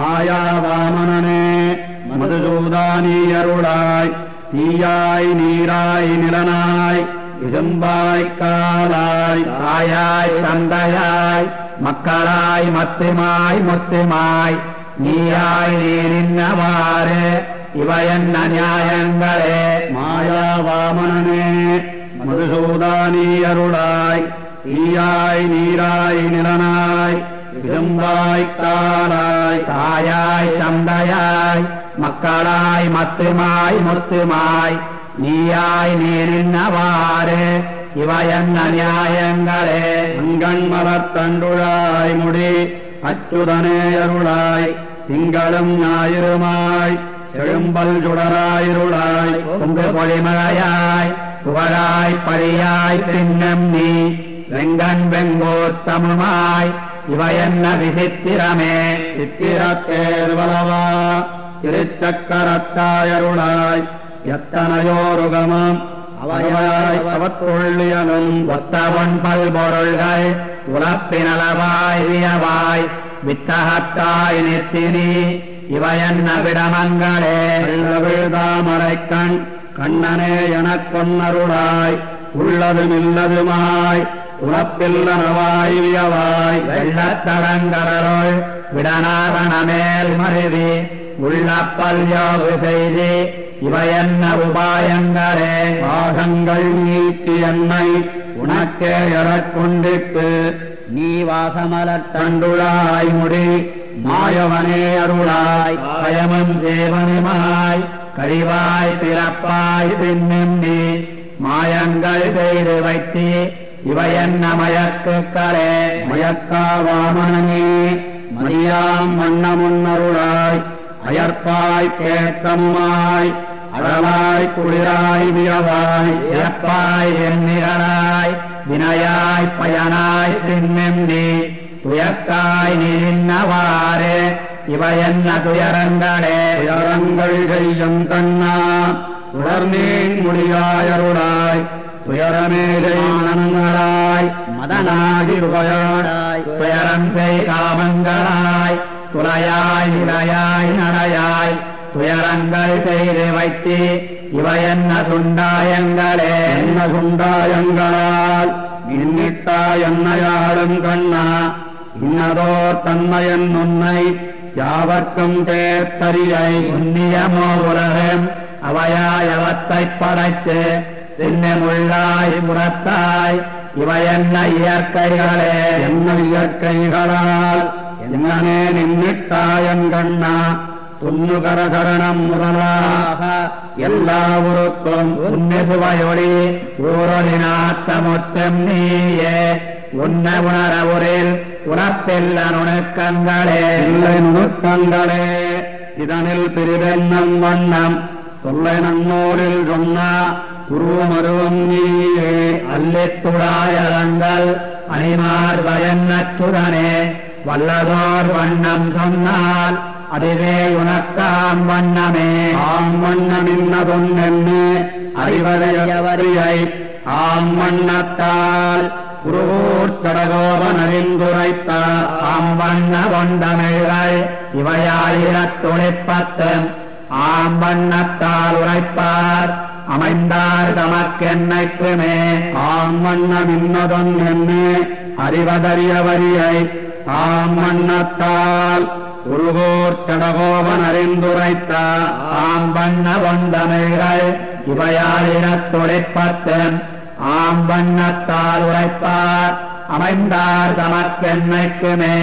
மாயாவாமனனே மதுசூதானி அருளாய் தீயாய் நீராய் நிலனாய் விசும்பாய் காலாய் தாயாய் தந்தையாய் மக்களாய் மத்திமாய் முத்திமாய் நீயாய் நீ நின்னவாறு இவையன்ன நியாயங்களே மாயாவாமனனே மதுசூதானி அருளாய் தீயாய் நீராய் நிலனாய் விசும்பாய் காலாய் தாயாய் தந்தையாய் மக்களாய் மத்திமாய் முத்துமாய் நீயாய் நீ நின்னவாறு இவையன்ன நியாயங்களே அங்கண் மலர்த்தண்டுழாய் முடி அச்சுதனே அருளாய் திங்களும் ஞாயிறுமாய் எழும்பல் சுடராயிருளாய் பொங்கு பொழிமழையாய் புகழாய் பழியாய் பின்னம் நீ வெங்கண் வெங்கோத்தமுமாய் இவையன்ன விசித்திரமே சித்திரத்தேர்வலவா திருச்சக்கரத்தாயருளாய் எத்தனையோருகமும் அவையாய் அவத்துள்ளியனும் ஒத்தவன் பல்பொருள்கள் உலப்பினளவாய் வியவாய் வித்தகத்தாய் நித்தினி இவையன்ன விடமங்களே தாமரைக்கண் கண்ணனே எனக் கொன்னருளாய் உள்ளதும் இல்லதுமாய் உலப்பில்லனவாய் வியவாய் வெள்ளத்தடங்கடலுள் விடநாரணமேல் மருவி உள்ளப்பல் யோகு செய்தி இவையன்ன உபாயங்களே பாகங்கள் நீக்கி என்னை உனக்கே எறக் கொண்டிட்டு நீ வாசமலர்த்தண்டுழாய் முடி மாயவனே அருளாய் பயமும் சேவனுமாய் கழிவாய் பிறப்பாய் பின்னும் நீ மாயங்கள் செய்து வைத்தி இவையன்ன மயக்குக்களே மயக்காவாமனே மதியாம் வண்ணமுன்னருளாய் அயற்பாய் கேட்கமுமாய் அழலாய் குளிராய் வியவாய் இறப்பாய் எண்ணிரளாய் வினையாய் பயனாய் பின்னும் நீ துயக்காய் நீ நின்னவாறு இவையன்ன துயரங்களே துயரங்கள் செய்யும் கண்ணா உடர்நீன் முடியாயருளாய் துயரமேதானங்களாய் மதனாகி உபயோடாய் துயரம் செய் காமங்களாய் துளையாய் நிலையாய் நடையாய் துயரங்கள் செய்து வைத்து இவையன்ன சுண்டாயங்களே என்ன சுண்டாயங்களால் இன்னிட்டாய் என்னையாளும் கண்ணா இன்னதோர் தன்மையன் உன்னை யாவர்க்கும் தேர்த்தரியை உன்னியமோ உலகம் அவையாய் அவத்தைப் படைத்து திண்ணமுள்ளாய் புறத்தாய் இவையன்ன இயற்கைகளே என்ன இயற்கைகளால் என்னனே நின்னிட்டாயன் கண்ணா துன்னுகர சரணம் முதலாக எல்லா உருக்கும் உன்னிசுவையொளி ஊரொலிநாத்தமுத்தம் நீயே உன்ன உணர உரில் உணர்த்தில்ல நுணுக்கங்களே இல்லை நுணுக்கங்களே இதனில் பிரிவென்னம் வண்ணம் சொல்லை நன்னூரில் சொன்னா உருவமருவம் நீயே அல்லித்துடாயலங்கள் அணிமார் பயன்னச்சுடனே வல்லதோர் வண்ணம் சொன்னால் அதுவே உனக்காம் வண்ணமே ஆம் வண்ணம் இன்னதொன்னென்னு அறிவதையவரியை ஆம் வண்ணத்தால் குருவூர் கடகோபன் அறிந்துரைத்தார் ஆம் வண்ண கொண்டமிழ்கள் இவையாயிரத்துளிப்பத்தும் ஆம் வண்ணத்தால் உரைப்பார் அமைந்தார் தமக்கென்னைக்குமே ஆம் வண்ணம் இன்னதொன்னென்னு அறிவதறியவரியை ஆம் வண்ணத்தால் உருகூர் கடகோபன் அறிந்துரைத்தார் ஆம் வண்ண கொண்டமிழ்கள் இவையாயிரத்துளிப்பத்தும் ஆம் வண்ணத்தால் உரைப்பார் அமைந்தார் தமக்கென்னைக்குமே